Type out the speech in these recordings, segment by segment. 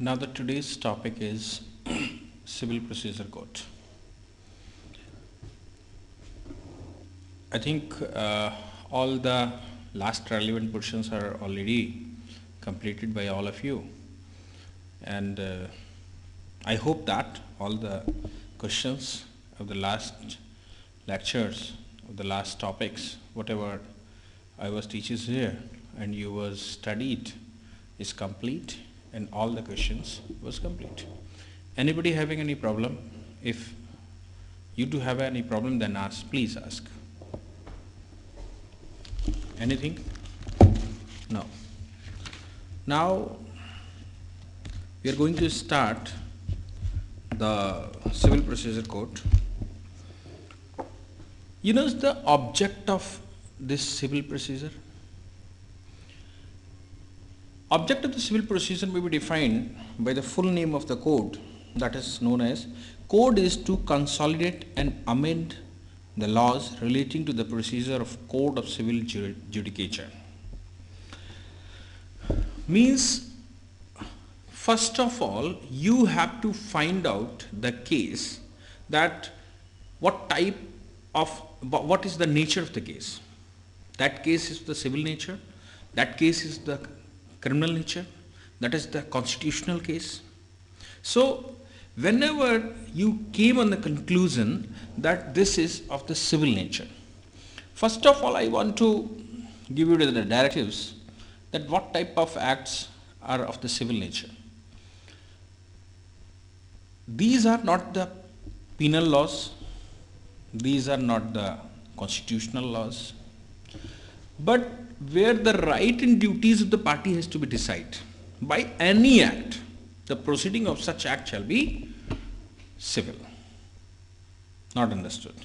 Now the today's topic is Civil Procedure Code. I think all the last relevant portions are already completed by all of you, and I hope that all the questions of the last lectures, of the last topics, whatever I was teaching here and you was studied is complete, and all the questions was complete. Anybody having any problem? If you do have any problem, then ask, please ask. Anything? No. Now we are going to start the Civil Procedure Code. You know the object of this civil procedure? Object of the civil procedure may be defined by the full name of the code, that is known as code is to consolidate and amend the laws relating to the procedure of code of civil judicature. Means, first of all, you have to find out the case, that what is the nature of the case. That case is the civil nature, that case is the criminal nature, that is the constitutional case. So whenever you came on the conclusion that this is of the civil nature, first of all I want to give you the directives that what type of acts are of the civil nature. These are not the penal laws, these are not the constitutional laws, but where the right and duties of the party has to be decided by any act, the proceeding of such act shall be civil. Not understood.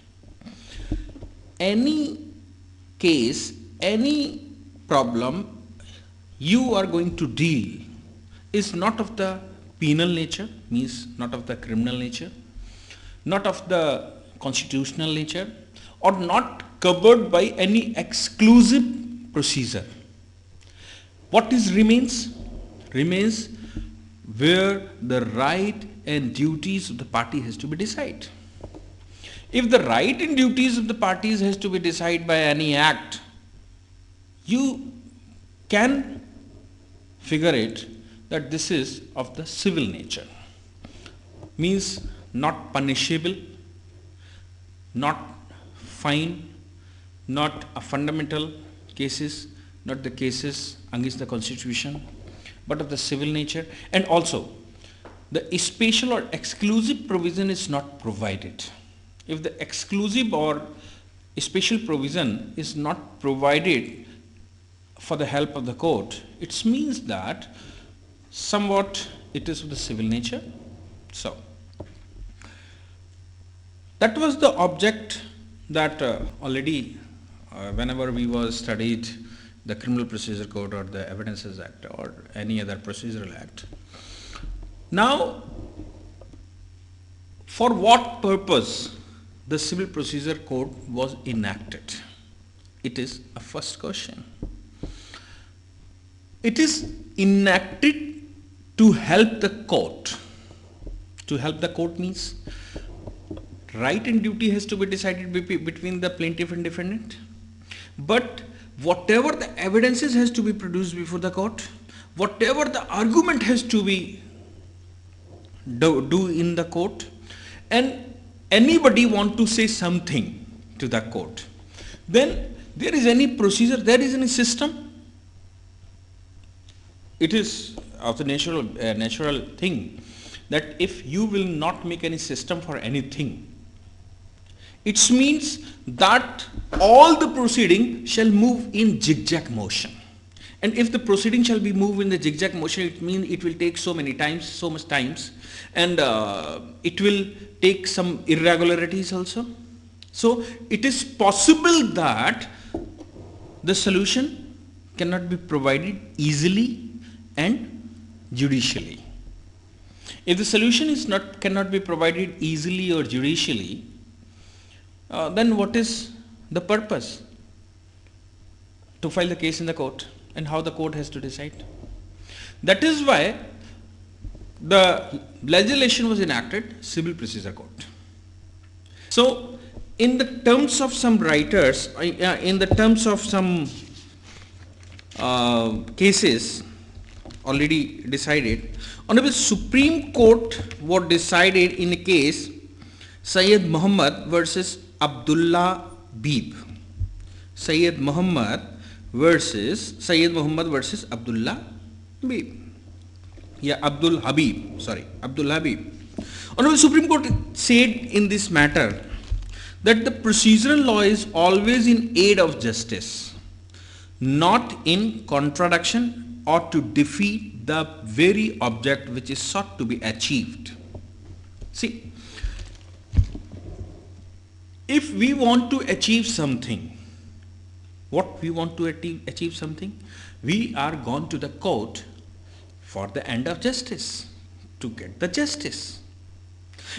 Any case, any problem you are going to deal is not of the penal nature, means not of the criminal nature, not of the constitutional nature, or not covered by any exclusive procedure. What remains? Remains where the right and duties of the party has to be decided. If the right and duties of the parties has to be decided by any act, you can figure it that this is of the civil nature. Means not punishable, not fine, not a fundamental cases, not the cases against the constitution, but of the civil nature. And also the special or exclusive provision is not provided. If the exclusive or special provision is not provided for the help of the court, it means that somewhat it is of the civil nature. So that was the object that already whenever we was studied the Criminal Procedure Code or the Evidences Act or any other procedural act. Now, for what purpose the Civil Procedure Code was enacted? It is a first question. It is enacted to help the court. To help the court means right and duty has to be decided between the plaintiff and defendant. But whatever the evidences has to be produced before the court, whatever the argument has to be do in the court, and anybody want to say something to the court, then there is any procedure, there is any system. It is of the natural thing that if you will not make any system for anything, it means that all the proceeding shall move in zigzag motion. And if the proceeding shall be moved in the zigzag motion, it means it will take so much times, and it will take some irregularities also. So it is possible that the solution cannot be provided easily and judicially. If the solution cannot be provided easily or judicially, then what is the purpose to file the case in the court and how the court has to decide? That is why the legislation was enacted, Civil Procedure Code. So, in the terms of some writers, in the terms of some cases already decided, Honorable Supreme Court was decided in a case Syed Muhammad versus Abdullah Beeb. Syed Muhammad versus Abdullah Beeb. Yeah, Abdul Habib. Honorable Supreme Court said in this matter that the procedural law is always in aid of justice, not in contradiction or to defeat the very object which is sought to be achieved. See, if we want to achieve something, we are gone to the court for the end of justice, to get the justice.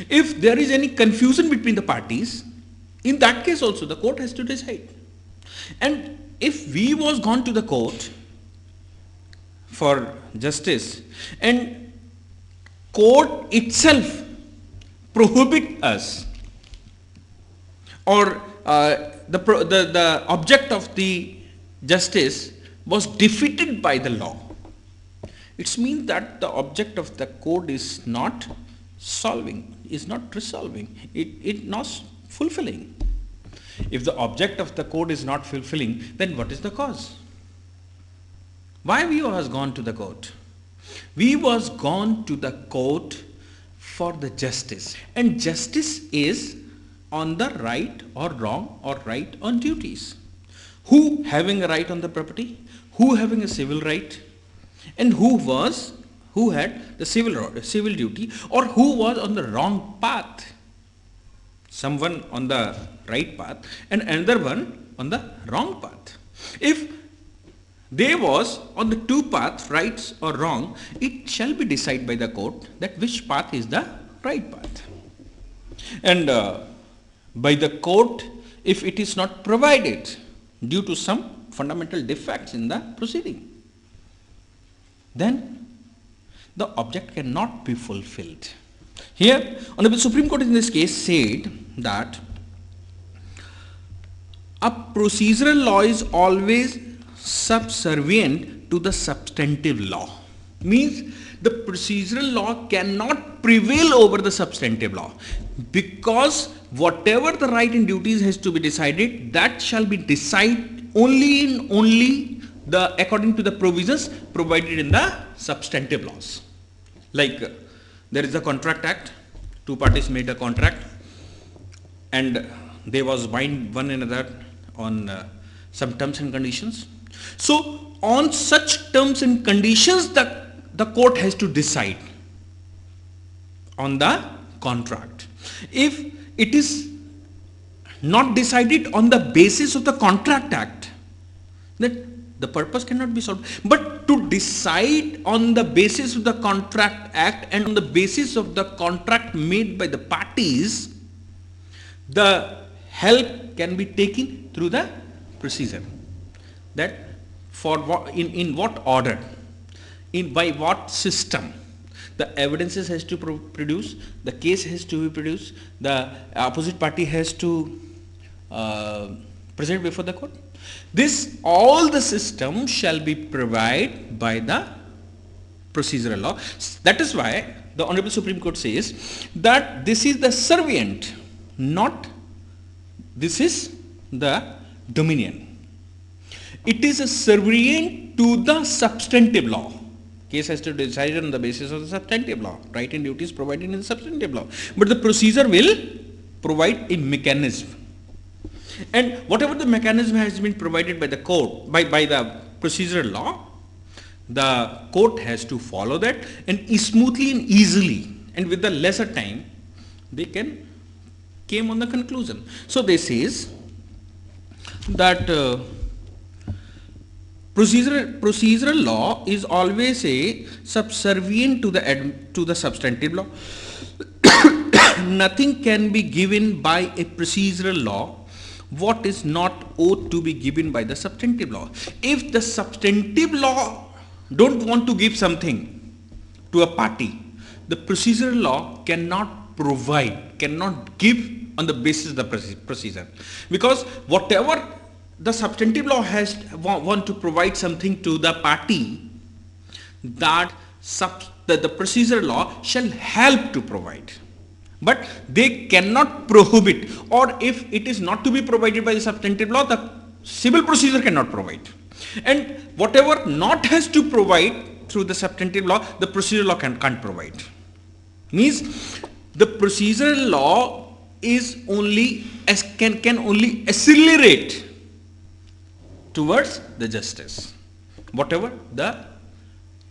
If there is any confusion between the parties, in that case also the court has to decide. And if we was gone to the court for justice and court itself prohibit us, or the object of the justice was defeated by the law, it means that the object of the court is not resolving, it not fulfilling. If the object of the court is not fulfilling, then what is the cause? Why we was gone to the court? We was gone to the court for the justice, and justice is on the right or wrong or right on duties. Who having a right on the property, who having a civil right, and who had the civil duty, or who was on the wrong path. Someone on the right path and another one on the wrong path. If they was on the two paths, right or wrong, it shall be decided by the court that which path is the right path. And by the court, if it is not provided due to some fundamental defects in the proceeding, then the object cannot be fulfilled. Here, Honorable Supreme Court in this case said that a procedural law is always subservient to the substantive law. Means the procedural law cannot prevail over the substantive law, because whatever the right and duties has to be decided, that shall be decided only according to the provisions provided in the substantive laws. Like there is a contract act, two parties made a contract and they was bind one another on some terms and conditions. So on such terms and conditions the court has to decide on the contract. If it is not decided on the basis of the contract act, then the purpose cannot be solved. But to decide on the basis of the contract act and on the basis of the contract made by the parties, the help can be taken through the procedure. That for in what order, by what system, the evidences has to produce, the case has to be produced, the opposite party has to present before the court. All the system shall be provided by the procedural law. That is why the Honorable Supreme Court says that this is the servient, not this is the dominion. It is a servient to the substantive law. Case has to be decided on the basis of the substantive law. Right and duties provided in the substantive law. But the procedure will provide a mechanism. And whatever the mechanism has been provided by the court, by the procedural law, the court has to follow that, and smoothly and easily and with the lesser time they can came on the conclusion. So they says that procedural law is always a subservient to the substantive law. Nothing can be given by a procedural law what is not ought to be given by the substantive law. If the substantive law don't want to give something to a party, the procedural law cannot provide, cannot give on the basis of the procedure, because whatever the substantive law has want to provide something to the party, that the procedural law shall help to provide, but they cannot prohibit, or if it is not to be provided by the substantive law, the civil procedure cannot provide. And whatever not has to provide through the substantive law, the procedural law can't provide. Means the procedural law is only can only accelerate towards the justice, whatever the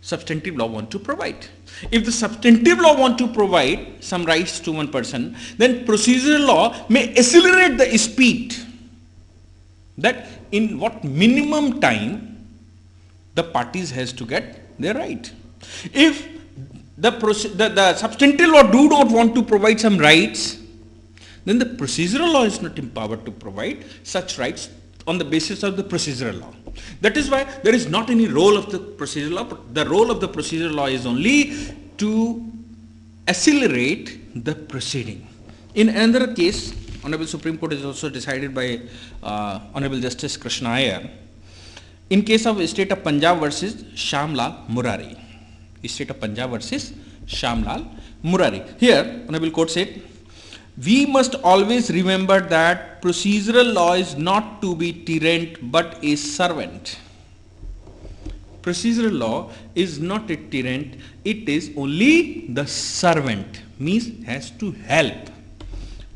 substantive law want to provide. If the substantive law want to provide some rights to one person, then procedural law may accelerate the speed, that in what minimum time the parties has to get their right. If the substantive law do not want to provide some rights, then the procedural law is not empowered to provide such rights on the basis of the procedural law. That is why there is not any role of the procedural law, but the role of the procedural law is only to accelerate the proceeding. In another case, Honorable Supreme Court is also decided by Honorable Justice Krishna Iyer, in case of State of Punjab versus Shyamlal Murari. State of Punjab versus Shyamlal Murari. Here, Honorable Court said, we must always remember that procedural law is not to be tyrant but a servant. Procedural law is not a tyrant, it is only the servant, means has to help.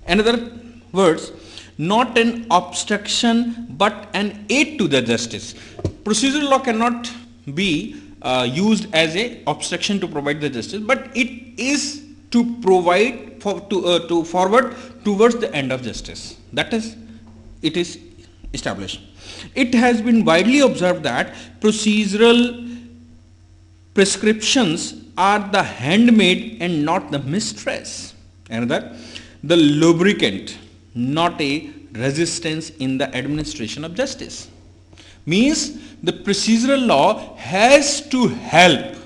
In other words, not an obstruction but an aid to the justice. Procedural law cannot be used as a obstruction to provide the justice, but it is to provide to forward towards the end of justice. That is, it is established. It has been widely observed that procedural prescriptions are the handmaid and not the mistress. Another, the lubricant, not a resistance in the administration of justice. Means the procedural law has to help,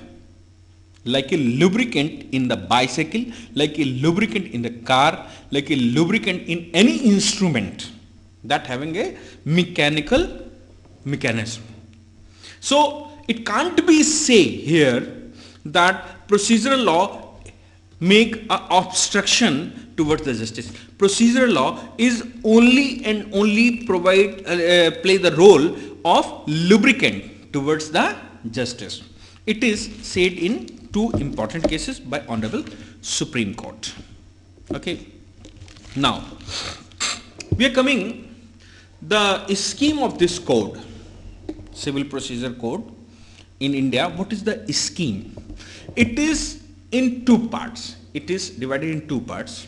like a lubricant in the bicycle, like a lubricant in the car, like a lubricant in any instrument that having a mechanical mechanism. So it can't be say here that procedural law make an obstruction towards the justice. Procedural law is only and only play the role of lubricant towards the justice. It is said in two important cases by Honorable Supreme Court. Okay. Now, we are coming the scheme of this code, Civil Procedure Code in India. What is the scheme? It is in two parts. It is divided in two parts.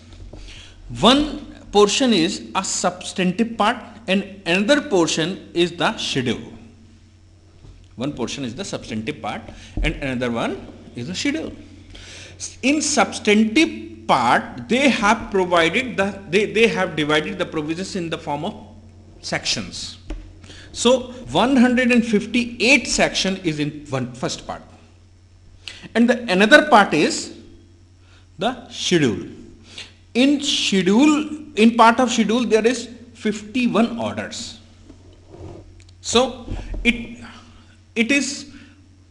One portion is a substantive part and another portion is the schedule. One portion is the substantive part and another one is the schedule. In substantive part, they have provided they have divided the provisions in the form of sections. So 158 section is in first part, and the another part is the schedule. In part of schedule there is 51 orders. So it is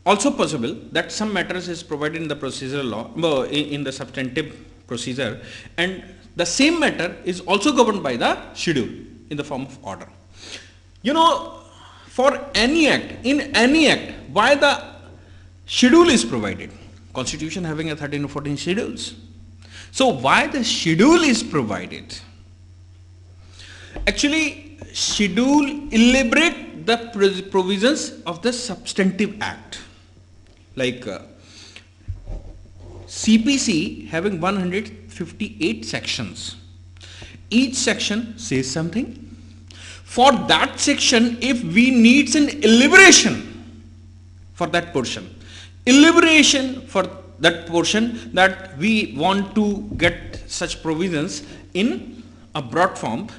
also possible that some matters is provided in the procedural law, in the substantive procedure, and the same matter is also governed by the schedule in the form of order. You know, for any act, in any act, why the schedule is provided? Constitution having a 13 or 14 schedules. So why the schedule is provided? Actually, schedule elaborate the provisions of the substantive act. Like CPC having 158 sections. Each section says something. For that section, if we need an elaboration for that portion, elaboration for that portion, that we want to get such provisions in a broad form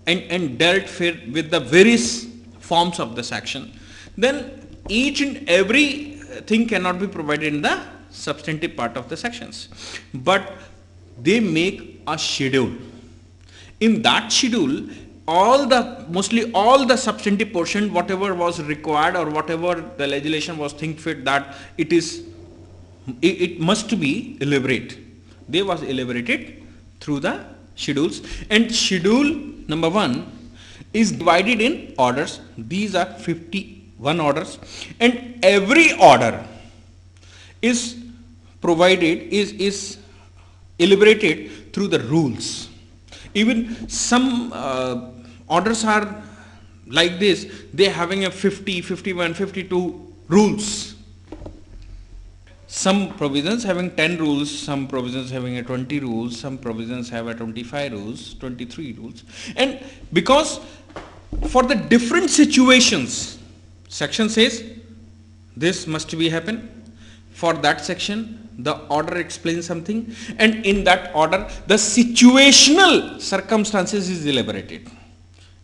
and dealt with the various forms of the section, then each and every thing cannot be provided in the substantive part of the sections, but they make a schedule. In that schedule, mostly all the substantive portion, whatever was required or whatever the legislation was think fit that it must be elaborate. They was elaborated through the schedules, and schedule number 1 is divided in orders. These are 51 orders, and every order is provided, is elaborated through the rules. Even some orders are like this, they having a 50, 51, 52 rules. Some provisions having 10 rules, some provisions having a 20 rules, some provisions have a 25 rules, 23 rules. And because for the different situations, section says this must be happen. For that section, the order explains something, and in that order, the situational circumstances is elaborated.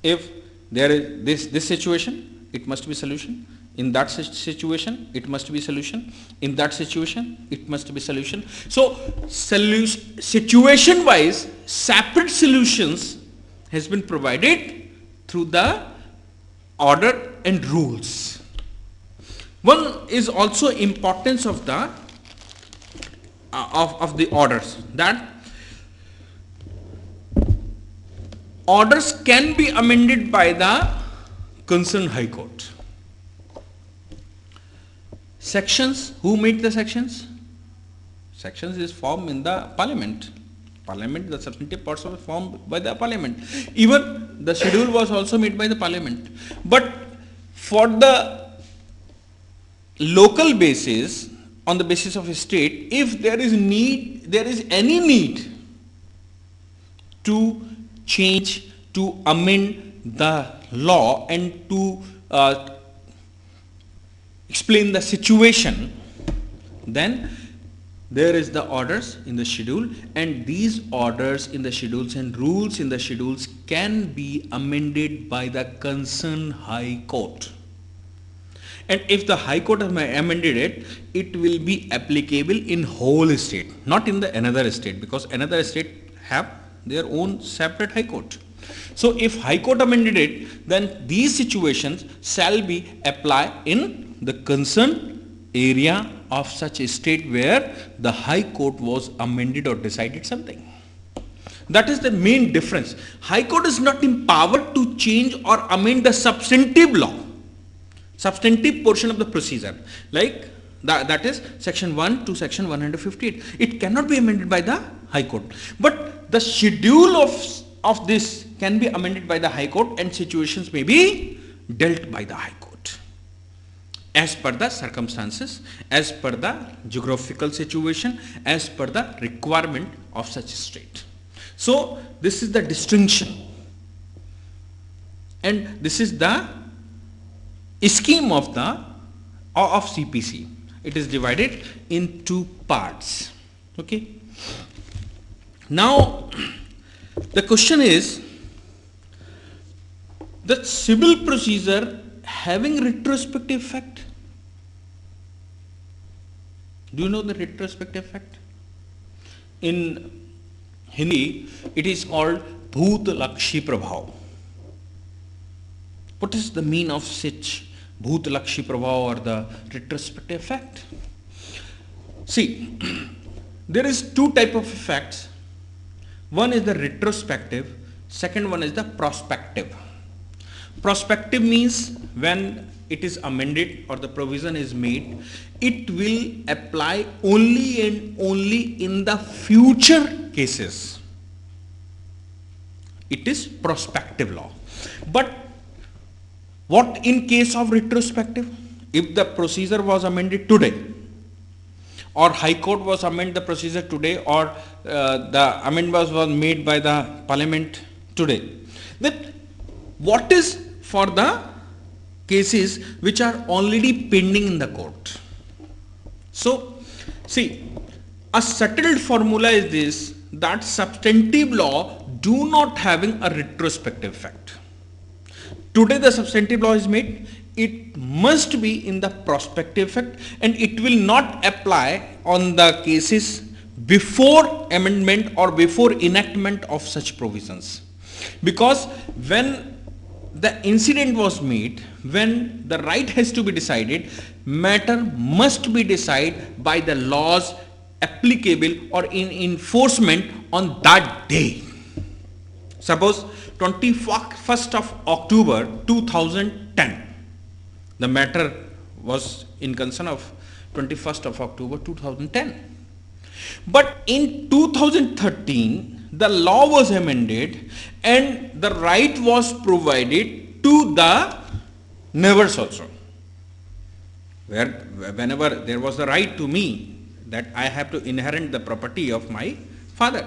If there is this situation, it must be solution. In that situation, it must be solution. In that situation, it must be solution. So, situation wise, separate solutions has been provided through the order and rules. One is also importance of the orders, that orders can be amended by the concerned High Court. Sections, who made the sections? Sections is formed in the Parliament. Parliament, the substantive parts are formed by the Parliament. Even the schedule was also made by the Parliament. But for the local basis, on the basis of a state, if there is any need to change, to amend the law and to explain the situation, then there is the orders in the schedule, and these orders in the schedules and rules in the schedules can be amended by the concerned High Court. And if the High Court has amended it, it will be applicable in whole state, not in the another state, because another state have their own separate High Court. So if High Court amended it, then these situations shall be applied in the concerned area of such a state where the High Court was amended or decided something. That is the main difference. High Court is not empowered to change or amend the substantive law, substantive portion of the procedure, like that is section 1 to section 158. It cannot be amended by the High Court. But the schedule of this can be amended by the High Court, and situations may be dealt by the High Court as per the circumstances, as per the geographical situation, as per the requirement of such a state. So this is the distinction, and this is the scheme of CPC. It is divided in two parts. Okay. Now the question is, the civil procedure having retrospective effect. Do you know the retrospective effect? In Hindi, it is called Bhoot Lakshi Prabhav. What is the meaning of such Bhoot Lakshi Prabhav or the retrospective effect? See, there is two type of effects. One is the retrospective, second one is the prospective. Prospective means when it is amended or the provision is made, it will apply only and only in the future cases. It is prospective law. But what in case of retrospective? If the procedure was amended today, or High Court was amended the procedure today, or the amendment was made by the Parliament today, then what is for the cases which are already pending in the court? So, see, a settled formula is this, that substantive law do not having a retrospective effect. Today the substantive law is made, it must be in the prospective effect, and it will not apply on the cases before amendment or before enactment of such provisions. Because when the incident was made, when the right has to be decided, matter must be decided by the laws applicable or in enforcement on that day. Suppose 21st of October 2010, the matter was in concern of 21st of October 2010. But in 2013, the law was amended and the right was provided to the neighbors also. Whenever there was the right to me that I have to inherit the property of my father.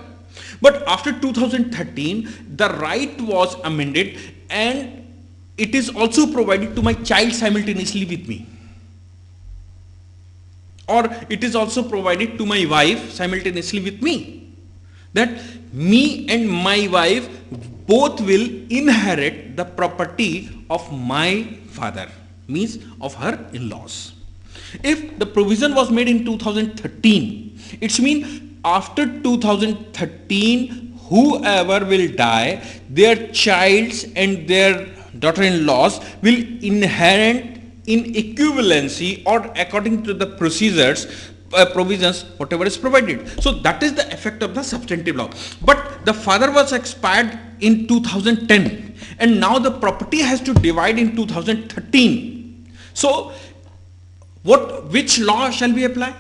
But after 2013, the right was amended and it is also provided to my child simultaneously with me. Or it is also provided to my wife simultaneously with me. That me and my wife both will inherit the property of my father, means of her in-laws. If the provision was made in 2013, it means after 2013, whoever will die, their childs and their daughter-in-laws will inherit in equivalency or according to the procedures, provisions, whatever is provided. So that is the effect of the substantive law. But the father was expired in 2010 and now the property has to divide in 2013. So which law shall we apply?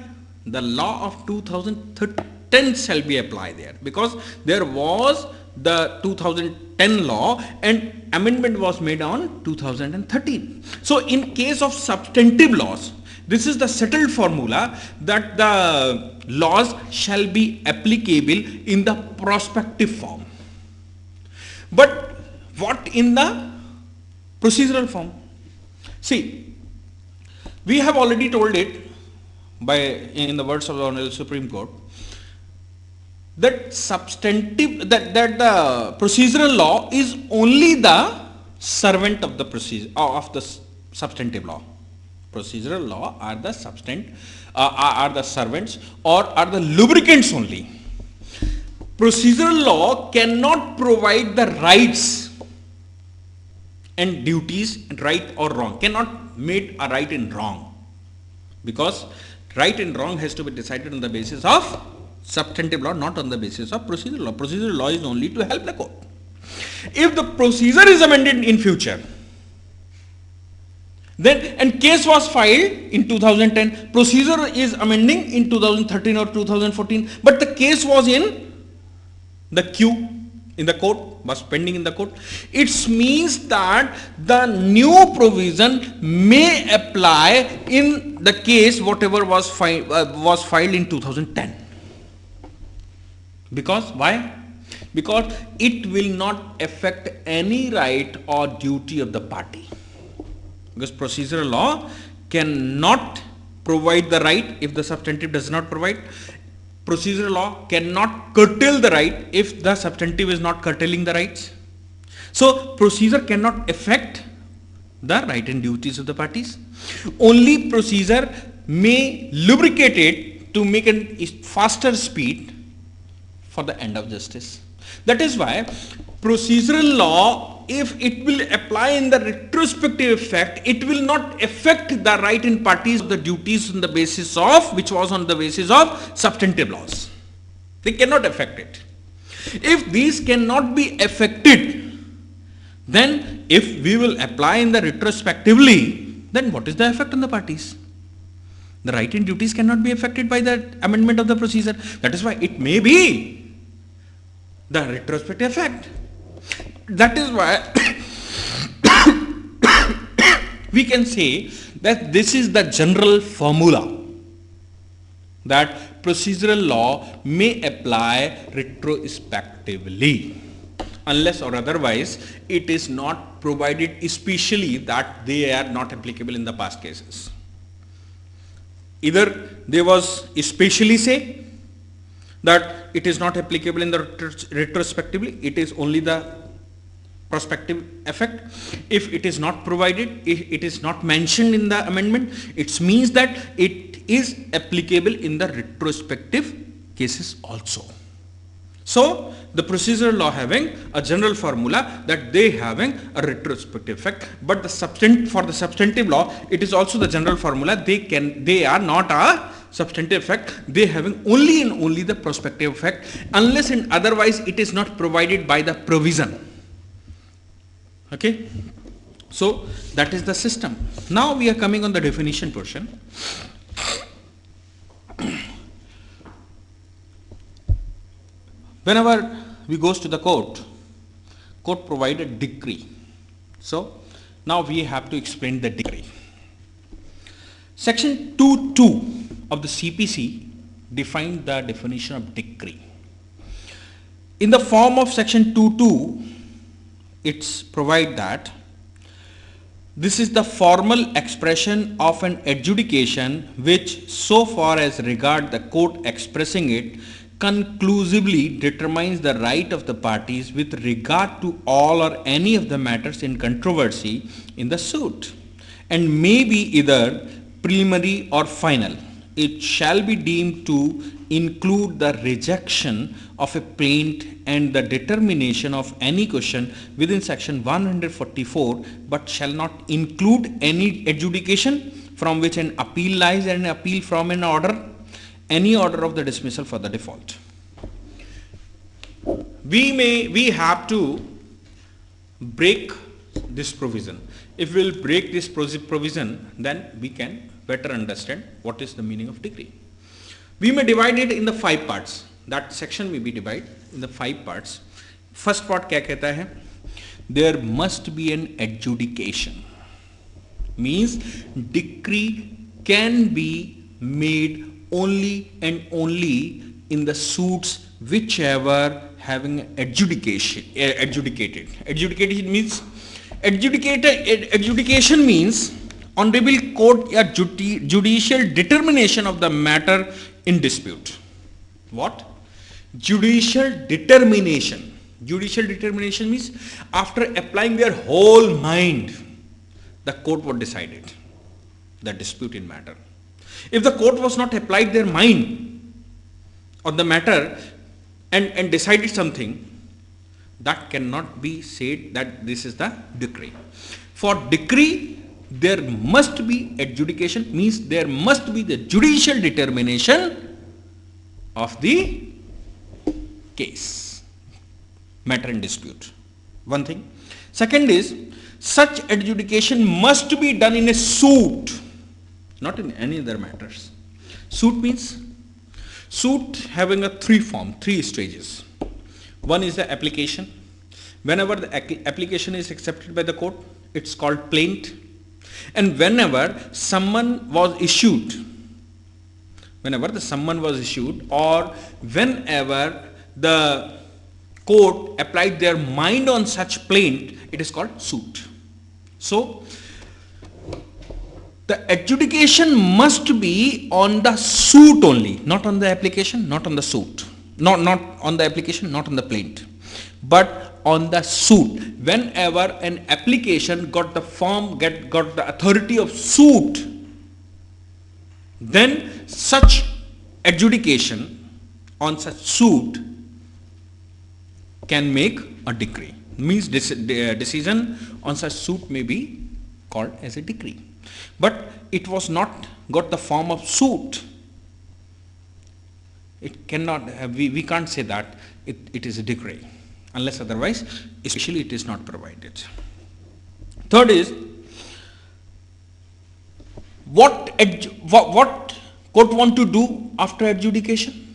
The law of 2010 shall be applied there, because there was the 2010 law and amendment was made on 2013. So in case of substantive laws, this is the settled formula that the laws shall be applicable in the prospective form. But what in the procedural form? See, we have already told it in the words of the Honorable Supreme Court that the procedural law is only the servant of the substantive law. Procedural law are the servants or are the lubricants only. Procedural law cannot provide the rights and duties, right or wrong, cannot make a right and wrong, because right and wrong has to be decided on the basis of substantive law, not on the basis of procedural law. Procedural law is only to help the court. If the procedure is amended in future, then and case was filed in 2010, procedure is amending in 2013 or 2014, but the case was in the queue in the court, was pending in the court. It means that the new provision may apply in the case whatever was filed in 2010. Because why? Because it will not affect any right or duty of the party. Because procedural law cannot provide the right if the substantive does not provide. Procedural law cannot curtail the right if the substantive is not curtailing the rights. So procedure cannot affect the right and duties of the parties. Only procedure may lubricate it to make a faster speed for the end of justice. That is why procedural law, if it will apply in the retrospective effect, it will not affect the right in parties, the duties on the basis of, which was on the basis of substantive laws. They cannot affect it. If these cannot be affected, then if we will apply in the retrospectively, then what is the effect on the parties? The right and duties cannot be affected by the amendment of the procedure. That is why it may be the retrospective effect. That is why we can say that this is the general formula, that procedural law may apply retrospectively, unless or otherwise it is not provided especially that they are not applicable in the past cases. Either there was especially say that it is not applicable in the retrospectively, it is only the prospective effect. If it is not provided, if it is not mentioned in the amendment, it means that it is applicable in the retrospective cases also. So the procedural law having a general formula that they having a retrospective effect, but for the substantive law, it is also the general formula. They are not a substantive effect. They having only and only the prospective effect, unless and otherwise it is not provided by the provision. Okay. So that is the system. Now we are coming on the definition portion. Whenever we goes to the court provide a decree. So now we have to explain the decree. Section 2.2 of the CPC defined the definition of decree. In the form of section 2.2, it's provide that this is the formal expression of an adjudication which, so far as regard the court expressing it, conclusively determines the right of the parties with regard to all or any of the matters in controversy in the suit, and may be either preliminary or final. It shall be deemed to include the rejection of a plaint and the determination of any question within section 144, but shall not include any adjudication from which an appeal lies and an appeal from an order, any order of the dismissal for the default. We have to break this provision. If we will break this provision, then we can better understand what is the meaning of decree. We may divide it in the 5 parts. That section may be divided in the 5 parts. First part क्या कहता है? There must be an adjudication. Means decree can be made only and only in the suits whichever having adjudicated. Adjudication means honorable court or judicial determination of the matter in dispute. What? Judicial determination. Judicial determination means after applying their whole mind, the court would decide it, the dispute in matter. If the court was not applied their mind on the matter and decided something, that cannot be said that this is the decree. For decree, there must be adjudication, means there must be the judicial determination of the case, matter in dispute. One thing. Second is, such adjudication must be done in a suit, not in any other matters. Suit means, suit having a 3 stages. One is the application. Whenever the application is accepted by the court, it's called plaint. And whenever summon was issued, or whenever the court applied their mind on such plaint, it is called suit. So the adjudication must be on the suit only, not on the application, not on the suit, not on the application, not on the plaint, but on the suit. Whenever an application got the form, got the authority of suit, then such adjudication on such suit can make a decree. Means decision on such suit may be called as a decree. But it was not got the form of suit. It cannot have, we can't say that it is a decree, unless otherwise, especially it is not provided. Third is, what court want to do after adjudication?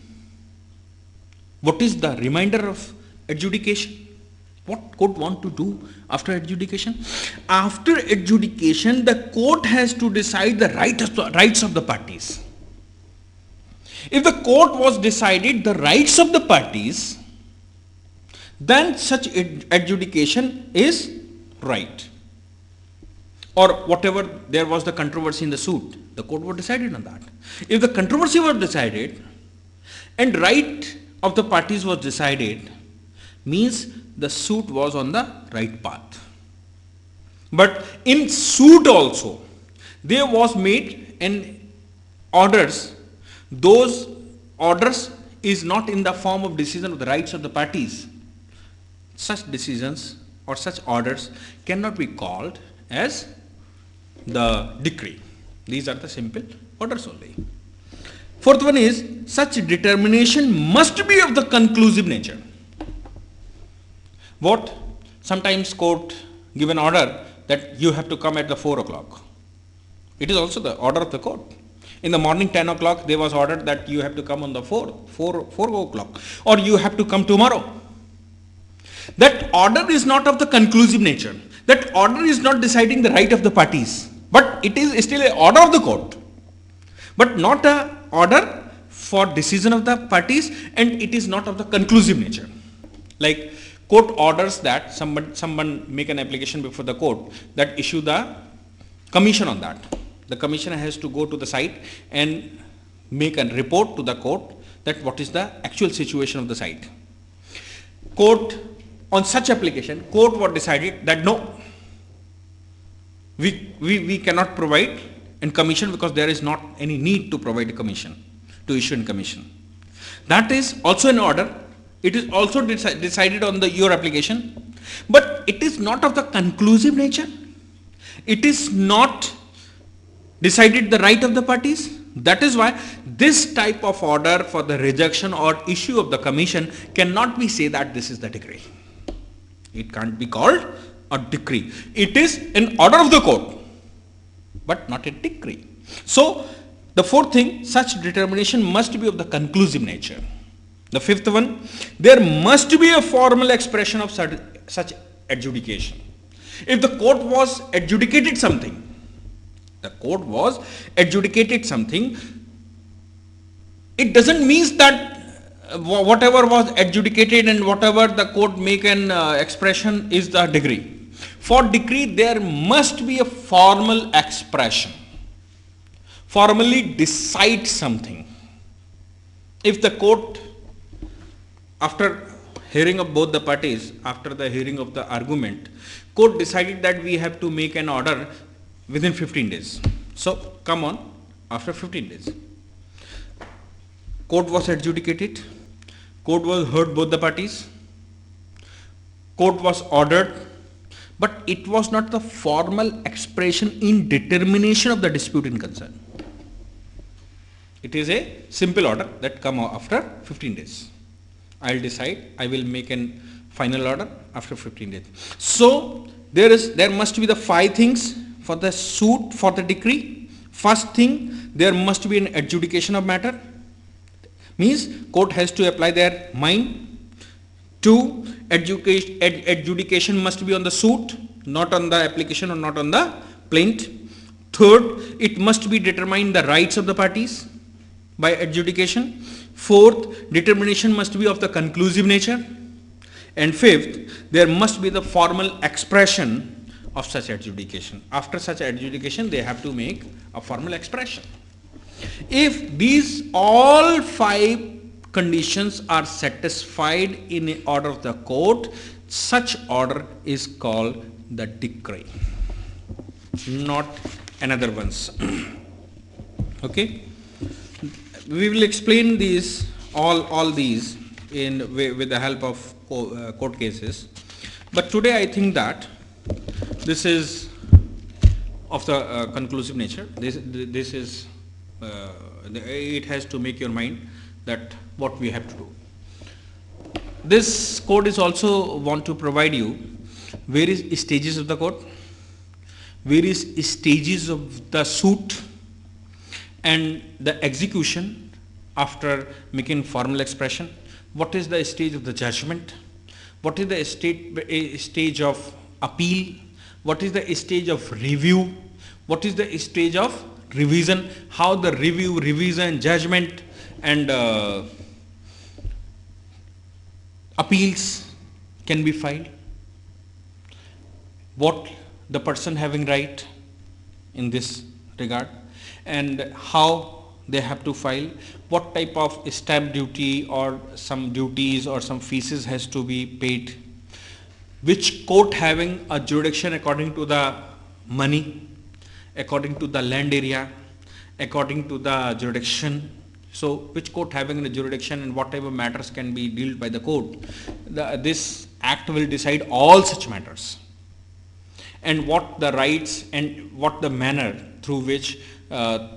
What is the remainder of adjudication? What court want to do after adjudication? After adjudication, the court has to decide the rights of the parties. If the court was decided the rights of the parties, then such adjudication is right. Or whatever there was the controversy in the suit, the court was decided on that. If the controversy was decided and right of the parties was decided, means the suit was on the right path. But in suit also, there was made an orders. Those orders is not in the form of decision of the rights of the parties. Such decisions or such orders cannot be called as the decree. These are the simple orders only. Fourth one is, such determination must be of the conclusive nature. What? Sometimes court give an order that you have to come at the 4 o'clock. It is also the order of the court. In the morning 10 o'clock, there was ordered that you have to come on the 4 o'clock, or you have to come tomorrow. That order is not of the conclusive nature. That order is not deciding the right of the parties, but it is still an order of the court, but not a order for decision of the parties, and it is not of the conclusive nature. Like court orders that someone make an application before the court that issue the commission on that. The commissioner has to go to the site and make a report to the court that what is the actual situation of the site. Court, on such application, court was decided that no, we cannot provide in commission because there is not any need to provide a commission, to issue in commission. That is also an order. It is also decided on your application, but it is not of the conclusive nature. It is not decided the right of the parties. That is why this type of order for the rejection or issue of the commission cannot be say that this is the decree. It can't be called a decree. It is an order of the court, but not a decree. So the fourth thing, such determination must be of the conclusive nature. The fifth one, there must be a formal expression of such adjudication. If the court was adjudicated something, it doesn't mean that whatever was adjudicated and whatever the court make an expression is the decree. For decree, there must be a formal expression. Formally decide something. If the court, after hearing of both the parties, after the hearing of the argument, court decided that we have to make an order within 15 days. So come on, after 15 days. Court was adjudicated, court was heard both the parties, court was ordered, but it was not the formal expression in determination of the dispute in concern. It is a simple order that come after 15 days. I will decide, I will make an final order after 15 days. So there must be the 5 things for the suit, for the decree. First thing, there must be an adjudication of matter. Means court has to apply their mind. 2, adjudication must be on the suit, not on the application or not on the plaint. 3rd, it must be determined the rights of the parties by adjudication. 4th, determination must be of the conclusive nature. And 5th, there must be the formal expression of such adjudication. After such adjudication, they have to make a formal expression. If these all 5 conditions are satisfied in an order of the court, such order is called the decree, not another ones. Okay, we will explain these all these with the help of court cases, but today I think that this is of the conclusive nature. This is it has to make your mind that what we have to do. This code is also want to provide you various stages of the court, various stages of the suit, and the execution after making formal expression. What is the stage of the judgment? What is the stage of appeal? What is the stage of review? What is the stage of revision? How the review, revision, judgment and appeals can be filed? What the person having right in this regard, and how they have to file, what type of stamp duty or some duties or some fees has to be paid, which court having a jurisdiction according to the money, according to the land area, according to the jurisdiction. So which court having a jurisdiction and what type of matters can be dealt by the court. This act will decide all such matters, and what the rights and what the manner through which that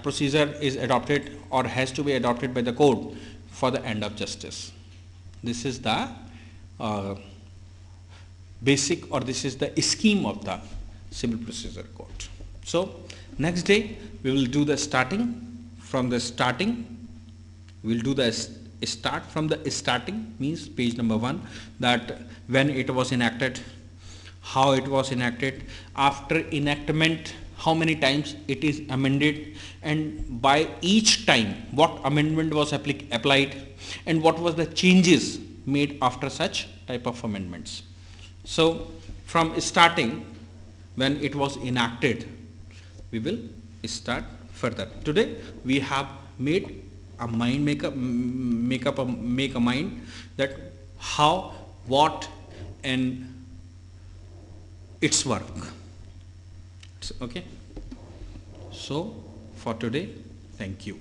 procedure is adopted or has to be adopted by the court for the end of justice. This is the basic, or this is the scheme of the civil procedure court. So next day we will do the starting from the starting. We will do the start from the starting, means page number 1, that when it was enacted, how it was enacted, after enactment how many times it is amended, and by each time what amendment was applied, and what was the changes made after such type of amendments. So from starting, when it was enacted, we will start further. Today we have made a mind, make a mind that how, what, and its work. Okay. So for today, thank you.